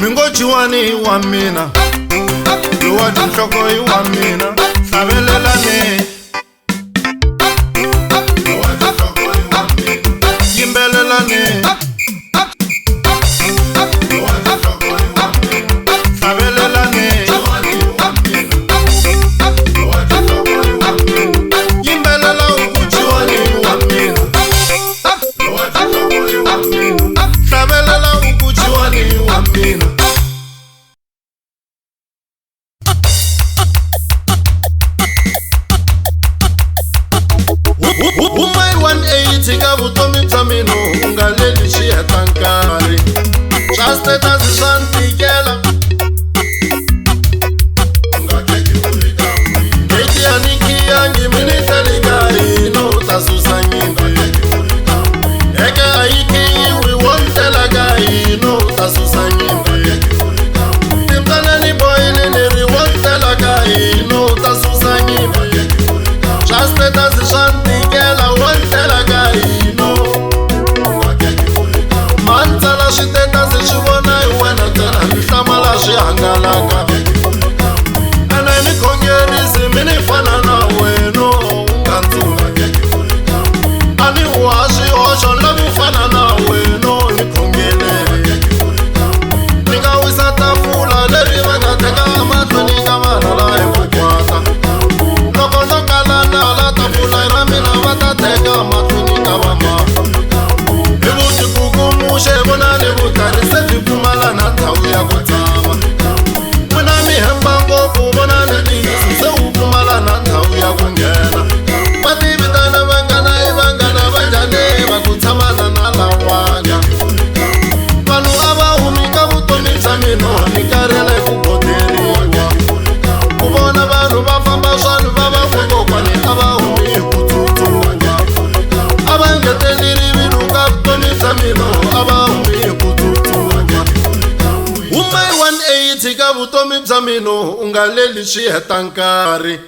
Mingochiwani wa mina Luwa dinhloko wa mina Hlavelelane Luwa dinhloko wa mina Yimbelelane Luwa dinhloko wa mina Hlavelelane Luwa dinhloko wa mina Yimbelela ukuchiwani wa mina Luwa dinhloko wa mina Hlavelela ukuchiwani wa mina Umay 180 ka vutomi bya mina unga leli xi heta nkarhi swa status swa ntikela unga teki kuri ka mina leti ya nikiyangi mini hleli ka hina u ta susa nyimpi eka ayikiwi wo ntlela ka hina u ta susa nyimpi timtanani boyini ni ri wo ntlela ka hina u ta susa nyimpi swa status swa ntikela wo ntlela ka hina mantsala switendasi swi vona hi wena ntsena ni hlamala swi hangalaka ene ni khongerisi mi ni fana na wena u nga ntsuma a ni huha swihoxo lavi fana na wena ni khongelele ni nga wisa tafula leri va nga teka mahlweni ka vana la hi ku kwata loko no kala nala tafula ra mina va ta teka mahlweni ka vama hi vutikukumuxe vona ni vutlhari se byi pfumala na ndhawu ya ku tshama n'wina mi hemba ngopfu vona ni tiyisi se wu pfumala na ndhawu ya ku nghena va tivitana vanghana i vanghana va njhani va ku tshamana na lawanya vanhu a va humi ka vutomi bya mina ni karhele ku goderiwa ku vona vanhu va famba swanu va va kokokwani a va humi hi ku tsutsuma a va ngeteli rivilo ka vutomi bya mina a va humi hi ku tsutsuma umay 180 ka vutomi bya mina u nga leli swi heta nkarhi